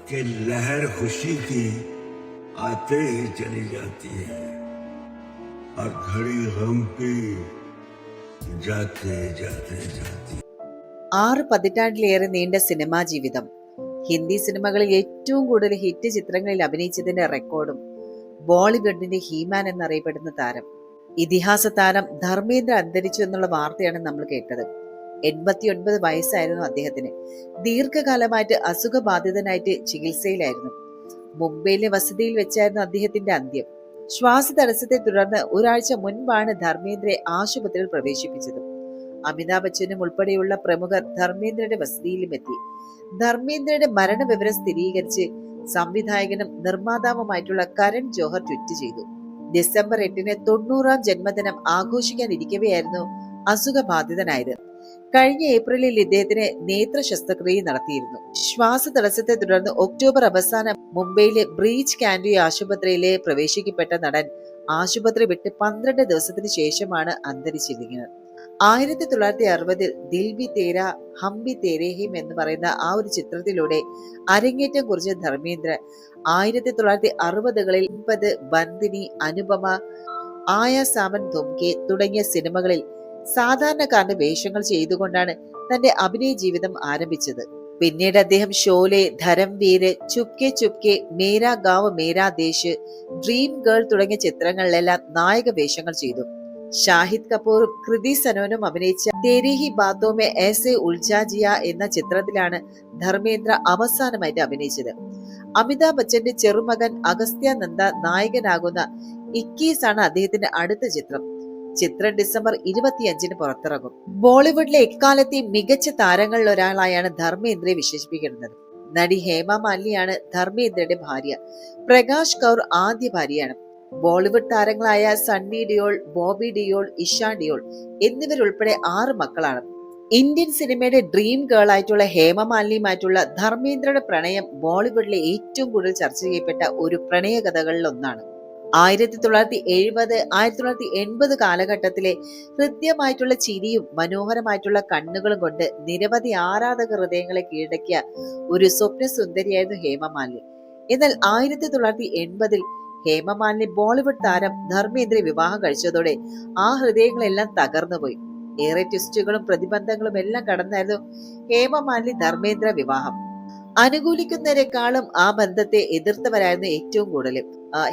कि लहर खुशी की आते ही चली जाती है और घड़ी गम की जाते जाते जाती है. 6 പതിറ്റാണ്ടിലേറെ നീണ്ട സിനിമാ ജീവിതം, ഹിന്ദി സിനിമകളിൽ ഏറ്റവും കൂടുതൽ ഹിറ്റ് ചിത്രങ്ങളിൽ അഭിനയിച്ചതിന്റെ റെക്കോർഡും, ബോളിവുഡിന്റെ ഹീമാൻ എന്നറിയപ്പെടുന്ന താരം, ഇതിഹാസ താരം ധർമ്മേന്ദ്ര അന്തരിച്ചു എന്നുള്ള വാർത്തയാണ് നമ്മൾ കേട്ടത്. 89 വയസ്സായിരുന്നു അദ്ദേഹത്തിന്. ദീർഘകാലമായിട്ട് അസുഖബാധിതനായിട്ട് ചികിത്സയിലായിരുന്നു. മുംബൈയിലെ വസതിയിൽ വെച്ചായിരുന്നു അദ്ദേഹത്തിന്റെ അന്ത്യം. ശ്വാസതടസ്സത്തെ തുടർന്ന് ഒരാഴ്ച മുൻപാണ് ധർമ്മേന്ദ്രയെ ആശുപത്രിയിൽ പ്രവേശിപ്പിച്ചത്. അമിതാഭ് ബച്ചനും ഉൾപ്പെടെയുള്ള പ്രമുഖർ ധർമ്മേന്ദ്രയുടെ വസതിയിലും എത്തി. ധർമ്മേന്ദ്രയുടെ മരണവിവരം സ്ഥിരീകരിച്ച് സംവിധായകനും നിർമ്മാതാവുമായിട്ടുള്ള കരൺ ജോഹർ ട്വീറ്റ് ചെയ്തു. ഡിസംബർ 8-ന് 90-ാം ജന്മദിനം ആഘോഷിക്കാനിരിക്കവെയായിരുന്നു അസുഖബാധിതനായത്. കഴിഞ്ഞ ഏപ്രിലിൽ ഇദ്ദേഹത്തിന് നേത്ര ശസ്ത്രക്രിയ നടത്തിയിരുന്നു. ശ്വാസതടസ്സത്തെ തുടർന്ന് ഒക്ടോബർ അവസാനം മുംബൈയിലെ ബ്രീച്ച് കാൻഡി ആശുപത്രിയിലെ പ്രവേശിക്കപ്പെട്ട നടൻ ആശുപത്രി വിട്ട് 12 ദിവസത്തിന് ശേഷമാണ് അന്തരിച്ചിരിക്കുന്നത്. 1960-ൽ ദിൽ ബി തേരാ ഹം ബി തേരേ ഹിം എന്ന് പറയുന്ന ആ ഒരു ചിത്രത്തിലൂടെ അരങ്ങേറ്റം കുറിച്ച ധർമ്മേന്ദ്ര 1960-കളിൽ ബന്ദിനി, അനുപമ, ആയ സാമൻ ധുംകെ തുടങ്ങിയ സിനിമകളിൽ സാധാരണക്കാരന്റെ വേഷങ്ങൾ ചെയ്തുകൊണ്ടാണ് തന്റെ അഭിനയ ജീവിതം ആരംഭിച്ചത്. പിന്നീട് അദ്ദേഹം ഷോലെ, ധരംവീര്, ചുപ്കെ ചുപ്കെ, മേരാ ഗാവ് മേരാ ദേശ്, ഡ്രീം ഗേൾ തുടങ്ങിയ ചിത്രങ്ങളിലെല്ലാം നായക വേഷങ്ങൾ ചെയ്തു. ഷാഹിദ് കപൂറും കൃതി സനോനും അഭിനയിച്ച തേരി ഹി ബാത്തോ മേ ഐസേ ഉൽജാ ജിയാ എന്ന ചിത്രത്തിലാണ് ധർമ്മേന്ദ്ര അവസാനമായിട്ട് അഭിനയിച്ചത്. അമിതാഭ് ബച്ചന്റെ ചെറുമകൻ അഗസ്ത്യ നന്ദ നായകനാകുന്ന 21 ആണ് അദ്ദേഹത്തിന്റെ അടുത്ത ചിത്രം. ചിത്രം ഡിസംബർ 25-ന് പുറത്തിറങ്ങും. ബോളിവുഡിലെ എക്കാലത്തെ മികച്ച താരങ്ങളിൽ ഒരാളായാണ് ധർമ്മേന്ദ്രയെ വിശേഷിപ്പിക്കുന്നത്. നടി ഹേമ മാലിനിയാണ് ധർമ്മേന്ദ്രയുടെ ഭാര്യ. പ്രകാശ് കൗർ ആദ്യ ഭാര്യയാണ്. ബോളിവുഡ് താരങ്ങളായ സണ്ണി ഡിയോൾ, ബോബി ഡിയോൾ, ഇഷ ഡിയോൾ എന്നിവരുൾപ്പെടെ 6 മക്കളാണ്. ഇന്ത്യൻ സിനിമയുടെ ഡ്രീം ഗേൾ ആയിട്ടുള്ള ഹേമ മാലിനിയുമായിട്ടുള്ള ധർമ്മേന്ദ്രയുടെ പ്രണയം ബോളിവുഡിലെ ഏറ്റവും കൂടുതൽ ചർച്ച ചെയ്യപ്പെട്ട ഒരു പ്രണയ കഥകളിൽ ഒന്നാണ്. 1970, 1980 കാലഘട്ടത്തിലെ ഹൃദ്യമായിട്ടുള്ള ചിരിയും മനോഹരമായിട്ടുള്ള കണ്ണുകളും കൊണ്ട് നിരവധി ആരാധക ഹൃദയങ്ങളെ കീഴടക്കിയ ഒരു സ്വപ്ന സുന്ദരിയായിരുന്നു ഹേമ മാലിനി. എന്നാൽ 1980-ൽ ഹേമ മാലിനി ബോളിവുഡ് താരം ധർമ്മേന്ദ്ര വിവാഹം കഴിച്ചതോടെ ആ ഹൃദയങ്ങളെല്ലാം തകർന്നുപോയി. ഏറെ ട്വിസ്റ്റുകളും പ്രതിബന്ധങ്ങളും എല്ലാം കടന്നായിരുന്നു ഹേമ മാലിനി ധർമ്മേന്ദ്ര വിവാഹം. അനുകൂലിക്കുന്നവരെക്കാളും ആ ബന്ധത്തെ എതിർത്തവരായിരുന്നു ഏറ്റവും കൂടുതൽ.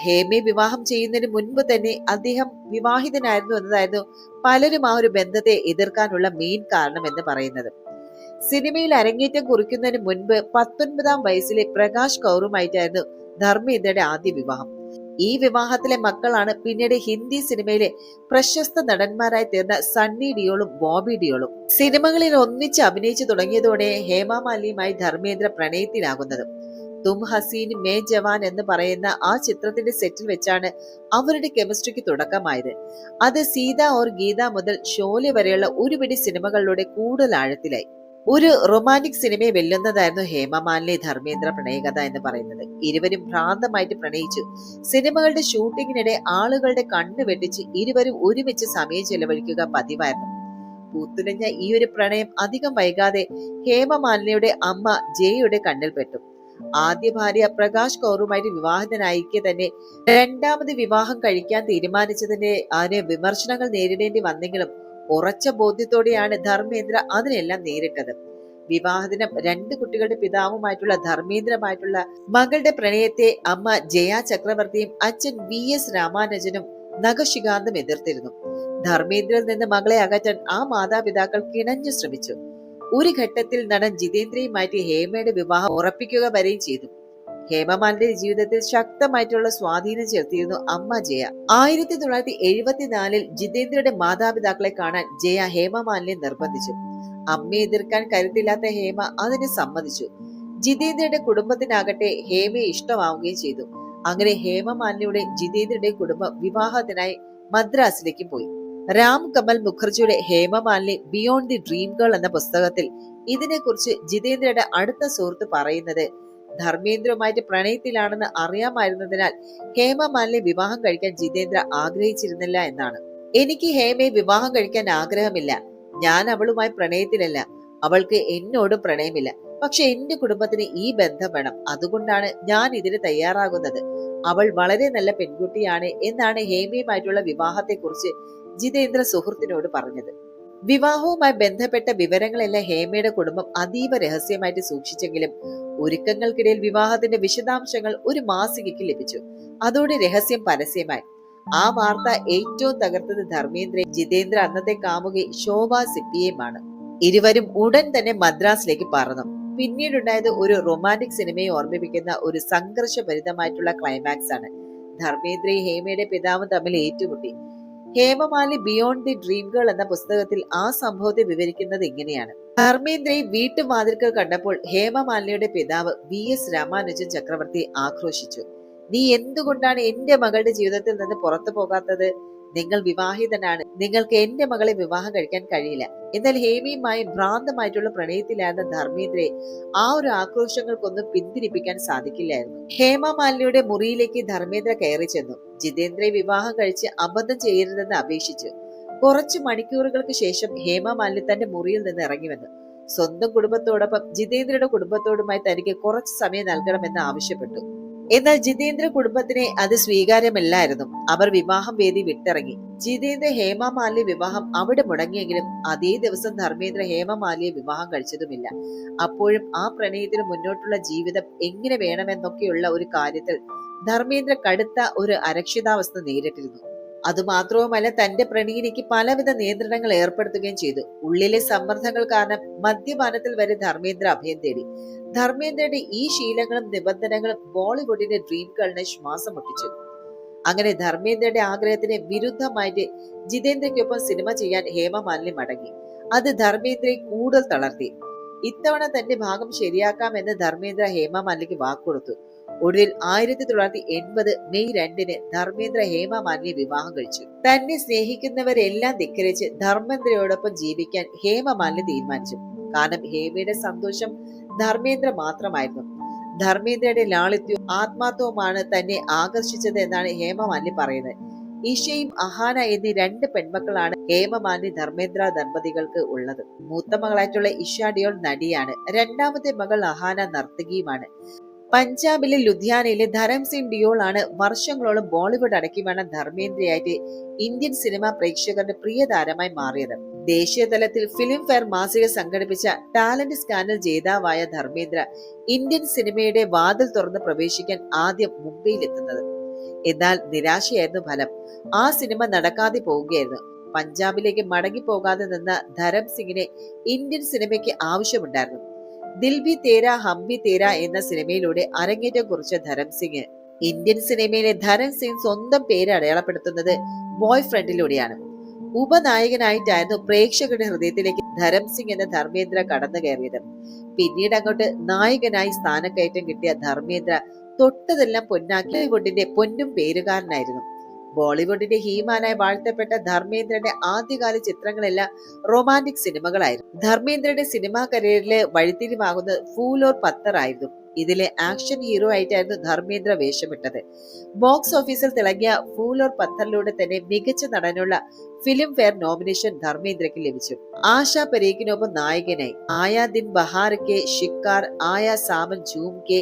ഹേമയെ വിവാഹം ചെയ്യുന്നതിന് മുൻപ് തന്നെ അദ്ദേഹം വിവാഹിതനായിരുന്നു എന്നതായിരുന്നു പലരും ആ ഒരു ബന്ധത്തെ എതിർക്കാനുള്ള മെയിൻ കാരണം എന്ന് പറയുന്നത്. സിനിമയിൽ അരങ്ങേറ്റം കുറിക്കുന്നതിന് മുൻപ് 19-ാം വയസ്സിലെ പ്രകാശ് കൗറുമായിട്ടായിരുന്നു ധർമ്മേന്ദ്രയുടെ ആദ്യ വിവാഹം. ഈ വിവാഹത്തിലെ മക്കളാണ് പിന്നീട് ഹിന്ദി സിനിമയിലെ പ്രശസ്ത നടന്മാരായി തീർന്ന സണ്ണി ഡിയോളും ബോബി ഡിയോളും. സിനിമകളിൽ ഒന്നിച്ച് അഭിനയിച്ചു തുടങ്ങിയതോടെ ഹേമ മാലിനിയുമായി ധർമ്മേന്ദ്ര പ്രണയത്തിലാകുന്നത്. തും ഹസീൻ മേ ജവാൻ എന്ന് പറയുന്ന ആ ചിത്രത്തിന്റെ സെറ്റിൽ വെച്ചാണ് അവരുടെ കെമിസ്ട്രിക്ക് തുടക്കമായത്. അത് സീത ഓർ ഗീത മുതൽ ഷോലെ വരെയുള്ള ഒരുപിടി സിനിമകളിലൂടെ കൂടുതൽ ആഴത്തിലായി. ഒരു റൊമാന്റിക് സിനിമയെ വെല്ലുന്നതായിരുന്നു ഹേമ മാലിനി ധർമ്മേന്ദ്ര പ്രണയകഥ എന്ന് പറയുന്നത്. ഇരുവരും ഭ്രാന്തമായിട്ട് പ്രണയിച്ചു. സിനിമകളുടെ ഷൂട്ടിങ്ങിനിടെ ആളുകളുടെ കണ്ണ് വെട്ടിച്ച് ഇരുവരും ഒരുമിച്ച് സമയം ചെലവഴിക്കുക പതിവായിരുന്നു. പൂത്തുലഞ്ഞ ഈ ഒരു പ്രണയം അധികം വൈകാതെ ഹേമ മാലിനിയുടെ അമ്മ ജയയുടെ കണ്ണിൽപ്പെട്ടു. ആദ്യ ഭാര്യ പ്രകാശ് കൗറുമായിട്ട് വിവാഹിതനായിരിക്കെ തന്നെ രണ്ടാമത് വിവാഹം കഴിക്കാൻ തീരുമാനിച്ചതിന്റെ വിമർശനങ്ങൾ നേരിടേണ്ടി വന്നെങ്കിലും ഉറച്ച ബോധ്യത്തോടെയാണ് ധർമ്മേന്ദ്ര അതിനെല്ലാം നേരിട്ടത്. വിവാഹദിനം 2 കുട്ടികളുടെ പിതാവുമായിട്ടുള്ള ധർമ്മേന്ദ്രമായിട്ടുള്ള മകളുടെ പ്രണയത്തെ അമ്മ ജയ ചക്രവർത്തിയും അച്ഛൻ VS രാമാനുജനും നഖശികാന്തം എതിർത്തിരുന്നു. ധർമ്മേന്ദ്രയിൽ നിന്ന് മകളെ അകറ്റാൻ ആ മാതാപിതാക്കൾ കിണഞ്ഞു ശ്രമിച്ചു. ഒരു ഘട്ടത്തിൽ നടൻ ജിതേന്ദ്രയുമായിട്ട് ഹേമയുടെ വിവാഹം ഉറപ്പിക്കുക വരെയും ചെയ്തു. ഹേമമാലിന്റെ ജീവിതത്തിൽ ശക്തമായിട്ടുള്ള സ്വാധീനം ചെലുത്തിയിരുന്നു അമ്മ ജയ. 1974-ൽ ജിതേന്ദ്രയുടെ മാതാപിതാക്കളെ കാണാൻ ജയ ഹേമമാലിനെ നിർബന്ധിച്ചു. അമ്മയെ എതിർക്കാൻ കരുത്തില്ലാത്ത ഹേമ അതിന് സമ്മതിച്ചു. ജിതേന്ദ്രയുടെ കുടുംബത്തിനാകട്ടെ ഹേമയെ ഇഷ്ടമാവുകയും ചെയ്തു. അങ്ങനെ ഹേമമാലിനിയുടെ ജിതേന്ദ്രയുടെ കുടുംബം വിവാഹത്തിനായി മദ്രാസിലേക്ക് പോയി. രാം കമൽ മുഖർജിയുടെ Hema Malini beyond the dream girl എന്ന പുസ്തകത്തിൽ ഇതിനെക്കുറിച്ച് ജിതേന്ദ്രയുടെ അടുത്ത സുഹൃത്ത് പറയുന്നത്, ധർമ്മേന്ദ്രവുമായിട്ട് പ്രണയത്തിലാണെന്ന് അറിയാമായിരുന്നതിനാൽ ഹേമ മാലിനി വിവാഹം കഴിക്കാൻ ജിതേന്ദ്ര ആഗ്രഹിച്ചിരുന്നില്ല എന്നാണ്. എനിക്ക് ഹേമയെ വിവാഹം കഴിക്കാൻ ആഗ്രഹമില്ല. ഞാൻ അവളുമായി പ്രണയത്തിലല്ല. അവൾക്ക് എന്നോടും പ്രണയമില്ല. പക്ഷെ എന്റെ കുടുംബത്തിന് ഈ ബന്ധം വേണം, അതുകൊണ്ടാണ് ഞാൻ ഇതിന് തയ്യാറാകുന്നത്. അവൾ വളരെ നല്ല പെൺകുട്ടിയാണ് എന്നാണ് ഹേമയുമായിട്ടുള്ള വിവാഹത്തെക്കുറിച്ച് ജിതേന്ദ്ര സുഹൃത്തിനോട് പറഞ്ഞത്. വിവാഹവുമായി ബന്ധപ്പെട്ട വിവരങ്ങളെല്ലാം ഹേമയുടെ കുടുംബം അതീവ രഹസ്യമായിട്ട് സൂക്ഷിച്ചെങ്കിലും ഒരുക്കങ്ങൾക്കിടയിൽ വിവാഹത്തിന്റെ വിശദാംശങ്ങൾ ഒരു മാസികയ്ക്ക് ലഭിച്ചു. അതോടെ രഹസ്യം പരസ്യമായി. ആ വാർത്ത ഏറ്റവും തകർത്തത് ധർമ്മേന്ദ്രയും ജിതേന്ദ്ര അന്നത്തെ കാമുകി ശോഭ സിപ്പിയുമാണ്. ഇരുവരും ഉടൻ തന്നെ മദ്രാസിലേക്ക് പറന്നു. പിന്നീടുണ്ടായത് ഒരു റൊമാന്റിക് സിനിമയെ ഓർമ്മിപ്പിക്കുന്ന ഒരു സംഘർഷഭരിതമായിട്ടുള്ള ക്ലൈമാക്സ് ആണ്. ധർമ്മേന്ദ്രയും ഹേമയുടെ പിതാവും തമ്മിൽ ഏറ്റുമുട്ടി. ഹേമമാലി ബിയോണ്ട് ദി ഡ്രീം ഗേൾ എന്ന പുസ്തകത്തിൽ ആ സംഭവത്തെ വിവരിക്കുന്നത് ഇങ്ങനെയാണ്. ധർമ്മേന്ദ്രയെ വീട്ടുവാതിൽക്കൽ കണ്ടപ്പോൾ ഹേമമാലിനിയുടെ പിതാവ് VS രാമാനുജൻ ചക്രവർത്തി ആക്രോശിച്ചു. നീ എന്തുകൊണ്ടാണ് എന്റെ മകളുടെ ജീവിതത്തിൽ നിന്ന് പുറത്തു പോകാത്തത്? നിങ്ങൾ വിവാഹിതനാണ്, നിങ്ങൾക്ക് എന്റെ മകളെ വിവാഹം കഴിക്കാൻ കഴിയില്ല. എന്നാൽ ഹേമയുമായി ഭ്രാന്തമായിട്ടുള്ള പ്രണയത്തിലായിരുന്ന ധർമ്മേന്ദ്രയെ ആ ഒരു ആക്രോശങ്ങൾക്കൊന്നും പിന്തിരിപ്പിക്കാൻ സാധിക്കില്ലായിരുന്നു. ഹേമമാലിനിയുടെ മുറിയിലേക്ക് ധർമ്മേന്ദ്ര കയറി ചെന്നു. ജിതേന്ദ്രയെ വിവാഹം കഴിച്ച് അബദ്ധം ചെയ്യരുതെന്ന് അപേക്ഷിച്ചു. കുറച്ചു മണിക്കൂറുകൾക്ക് ശേഷം ഹേമമാലിനി തന്റെ മുറിയിൽ നിന്ന് ഇറങ്ങി വന്നു. സ്വന്തം കുടുംബത്തോടൊപ്പം ജിതേന്ദ്രയുടെ കുടുംബത്തോടുമായി തനിക്ക് കുറച്ചു സമയം നൽകണമെന്ന് ആവശ്യപ്പെട്ടു. എന്നാൽ ജിതേന്ദ്ര കുടുംബത്തിനെ അത് സ്വീകാര്യമല്ലായിരുന്നു. അവർ വിവാഹം വേദി വിട്ടിറങ്ങി. ജിതേന്ദ്ര ഹേമമാലിനി വിവാഹം അവിടെ മുടങ്ങിയെങ്കിലും അതേ ദിവസം ധർമ്മേന്ദ്ര ഹേമമാലിനിയെ വിവാഹം കഴിച്ചതുമില്ല. അപ്പോഴും ആ പ്രണയത്തിന് മുന്നോട്ടുള്ള ജീവിതം എങ്ങനെ വേണമെന്നൊക്കെയുള്ള ഒരു കാര്യത്തിൽ ധർമ്മേന്ദ്ര കടുത്ത ഒരു അരക്ഷിതാവസ്ഥ നേരിട്ടിരുന്നു. അതുമാത്രവുമല്ല, തന്റെ പ്രണയിനിക്ക് പലവിധ നിയന്ത്രണങ്ങൾ ഏർപ്പെടുത്തുകയും ചെയ്തു. ഉള്ളിലെ സമ്മർദ്ദങ്ങൾ കാരണം മദ്യപാനത്തിൽ വരെ ധർമ്മേന്ദ്ര അഭയം തേടി. ധർമ്മേന്ദ്രയുടെ ഈ ശീലങ്ങളും നിബന്ധനകളും ബോളിവുഡിന്റെ ഡ്രീം ഗേളിനെ ശ്വാസം മുട്ടിച്ചു. അങ്ങനെ ധർമ്മേന്ദ്രയുടെ ആഗ്രഹത്തിന് വിരുദ്ധമായിട്ട് ജിതേന്ദ്രയ്ക്കൊപ്പം സിനിമ ചെയ്യാൻ ഹേമമാലിനി മടങ്ങി. അത് ധർമ്മേന്ദ്രയെ കൂടുതൽ തളർത്തി. ഇത്തവണ തന്റെ ഭാഗം ശരിയാക്കാമെന്ന് ധർമ്മേന്ദ്ര ഹേമമാലിനിക്ക് വാക്കുകൊടുത്തു. ഒടുവിൽ 1980 മെയ് 2 ധർമ്മേന്ദ്ര ഹേമമാലിനിയെ വിവാഹം കഴിച്ചു. തന്നെ സ്നേഹിക്കുന്നവരെല്ലാം ധിക്കരിച്ച് ധർമ്മേന്ദ്രയോടൊപ്പം ജീവിക്കാൻ ഹേമമാലിനി തീരുമാനിച്ചു. കാരണം ഹേമയുടെ സന്തോഷം ധർമ്മേന്ദ്ര മാത്രമായിരുന്നു. ധർമ്മേന്ദ്രയുടെ ലാളിത്യവും ആത്മാർത്ഥവുമാണ് തന്നെ ആകർഷിച്ചത് എന്നാണ് ഹേമമാലിനി പറയുന്നത്. ഇഷയും അഹാന എന്നീ 2 പെൺമക്കളാണ് ഹേമമാലിനി ധർമ്മേന്ദ്ര ദമ്പതികൾക്ക് ഉള്ളത്. മൂത്ത മകളായിട്ടുള്ള ഇഷ ഡിയോൾ നടിയാണ്. രണ്ടാമത്തെ മകൾ അഹാന നർത്തകിയുമാണ്. പഞ്ചാബിലെ ലുധിയാനയിലെ ധരം സിംഗ് ഡിയോൾ ആണ് വർഷങ്ങളോളം ബോളിവുഡ് അടക്കി വേണം ധർമ്മേന്ദ്രയായിട്ട് ഇന്ത്യൻ സിനിമ പ്രേക്ഷകരുടെ പ്രിയ താരമായി മാറിയത്. ദേശീയ തലത്തിൽ ഫിലിം ഫെയർ മാസിക സംഘടിപ്പിച്ച ടാലന്റ് സ്കാനിൽ ജേതാവായ ധർമ്മേന്ദ്ര ഇന്ത്യൻ സിനിമയുടെ വാതിൽ തുറന്ന് പ്രവേശിക്കാൻ ആദ്യം മുംബൈയിലെത്തുന്നത്. എന്നാൽ നിരാശയായിരുന്നു ഫലം. ആ സിനിമ നടക്കാതെ പോവുകയായിരുന്നു. പഞ്ചാബിലേക്ക് മടങ്ങി പോകാതെ നിന്ന ധരം സിംഗിനെ ഇന്ത്യൻ സിനിമയ്ക്ക് ആവശ്യമുണ്ടായിരുന്നു. ദിൽ ഭി തേരാ ഹം ഭി തേരാ എന്ന സിനിമയിലൂടെ അരങ്ങേറ്റം കുറിച്ച ധരം സിംഗ് ഇന്ത്യൻ സിനിമയിലെ ധരം സിംഗ് സ്വന്തം പേര് അടയാളപ്പെടുത്തുന്നത് ബോയ് ഫ്രണ്ടിലൂടെയാണ്. ഉപനായകനായിട്ടായിരുന്നു പ്രേക്ഷകരുടെ ഹൃദയത്തിലേക്ക് ധരം സിംഗ് എന്ന ധർമ്മേന്ദ്ര കടന്നു കയറിയത്. പിന്നീട് അങ്ങോട്ട് നായകനായി സ്ഥാനക്കയറ്റം കിട്ടിയ ധർമ്മേന്ദ്ര തൊട്ടതെല്ലാം പൊന്നാക്കി ബോളിവുഡിന്റെ പൊന്നും പേരുകാരനായിരുന്നു. ബോളിവുഡിന്റെ ഹീമാനായി വാഴ്ത്തപ്പെട്ട ധർമ്മേന്ദ്രന്റെ ആദ്യകാല ചിത്രങ്ങളെല്ലാം റൊമാന്റിക് സിനിമകളായിരുന്നു. ധർമ്മേന്ദ്രയുടെ സിനിമാ കരിയറിലെ വഴിത്തിരിവാകുന്നത് ഫൂൽ ഓർ പത്തർ ആയിരുന്നു. ഇതിലെ ആക്ഷൻ ഹീറോ ആയിട്ടായിരുന്നു ധർമ്മേന്ദ്ര വേഷമിട്ടത്. ബോക്സ് ഓഫീസിൽ തിളങ്ങിയ ഫൂൽ ഓർ പത്തറിലൂടെ തന്നെ മികച്ച നടനുള്ള ഫിലിം ഫെയർ നോമിനേഷൻ ധർമ്മേന്ദ്രയ്ക്ക് ലഭിച്ചു. ആശാ പരേഖിനൊപ്പം നായകനായി ആയാ ദിൻ ബഹാർ കെ, ഷിക്കാർ, ആയാ സാമൻ ഝൂം കെ,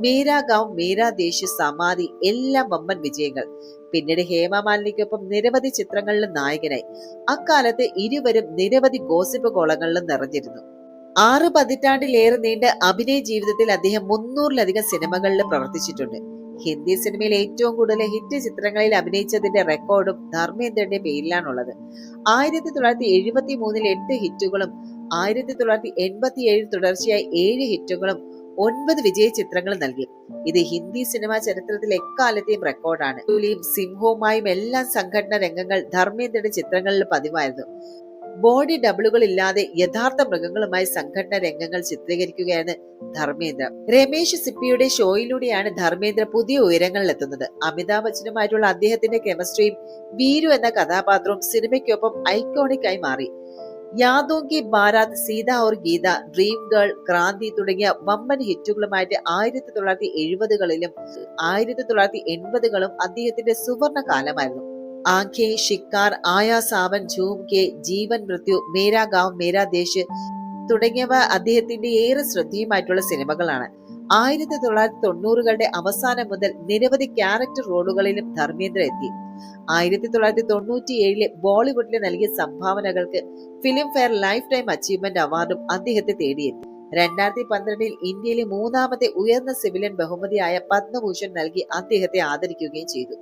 മേരാ ഗാവ്, മേരാ ദേശ്, സമാധി എല്ലാം വമ്പൻ വിജയങ്ങൾ. പിന്നീട് ഹേമമാലിനിക്കൊപ്പം നിരവധി ചിത്രങ്ങളിലും നായകനായി. അക്കാലത്ത് ഇരുവരും നിരവധി ഗോസിപ്പ് കോളങ്ങളിലും നിറഞ്ഞിരുന്നു. 6 പതിറ്റാണ്ടിലേറെ നീണ്ട അഭിനയ ജീവിതത്തിൽ അദ്ദേഹം 300-ലധികം സിനിമകളിൽ പ്രവർത്തിച്ചിട്ടുണ്ട്. ഹിന്ദി സിനിമയിൽ ഏറ്റവും കൂടുതൽ ഹിറ്റ് ചിത്രങ്ങളിൽ അഭിനയിച്ചതിന്റെ റെക്കോർഡും ധർമ്മേന്ദ്രന്റെ പേരിലാണുള്ളത്. 1973 8 ഹിറ്റുകളും 1987 തുടർച്ചയായി 7 ഹിറ്റുകളും 9 വിജയ ചിത്രങ്ങൾ നൽകി. ഇത് ഹിന്ദി സിനിമാ ചരിത്രത്തിൽ എക്കാലത്തെയും റെക്കോർഡാണ്. സിംഹവുമായും എല്ലാ സംഘടന രംഗങ്ങൾ ധർമ്മേന്ദ്രയുടെ ചിത്രങ്ങളിൽ പതിവായിരുന്നു. ബോഡി ഡബിളുകൾ ഇല്ലാതെ യഥാർത്ഥ മൃഗങ്ങളുമായി സംഘടന രംഗങ്ങൾ ചിത്രീകരിക്കുകയാണ് ധർമ്മേന്ദ്ര. രമേശ് സിപ്പിയുടെ ഷോയിലൂടെയാണ് ധർമ്മേന്ദ്ര പുതിയ ഉയരങ്ങളിലെത്തുന്നത്. അമിതാഭ് ബച്ചനുമായിട്ടുള്ള അദ്ദേഹത്തിന്റെ കെമിസ്ട്രിയും വീരു എന്ന കഥാപാത്രവും സിനിമയ്ക്കൊപ്പം ഐക്കോണിക് ആയി മാറി. യാദോं की बारात, സീത और ഗീത, ഡ്രീം ഗേൾ, ക്രാന്തി തുടങ്ങിയ വമ്പൻ ഹിറ്റുകളുമായിട്ട് 1970-കളിലും 1980-കളും അദ്ദേഹത്തിന്റെ സുവർണ കാലമായിരുന്നു. ആഖേ, ഷിക്കാർ, ആയാ സാവൻ, ഝൂം കെ, ജീവൻ മൃത്യു, മേരാ ഗാവ് മേരാ ദേശ്, തുടങ്ങിയവ അദ്ദേഹത്തിന്റെ ഏറെ ശ്രദ്ധേയമായിട്ടുള്ള സിനിമകളാണ്. 1990കളുടെ അവസാനം മുതൽ നിരവധി ക്യാരക്ടർ റോളുകളിലും ധർമ്മേന്ദ്ര എത്തി. 1997 ബോളിവുഡിൽ നൽകിയ സംഭാവനകൾക്ക് Filmfare lifetime achievement അവാർഡും അദ്ദേഹത്തെ തേടിയെത്തി. 2012 ഇന്ത്യയിലെ മൂന്നാമത്തെ ഉയർന്ന സിവിലിയൻ ബഹുമതിയായ പത്മഭൂഷൺ നൽകി അദ്ദേഹത്തെ ആദരിക്കുകയും ചെയ്തു.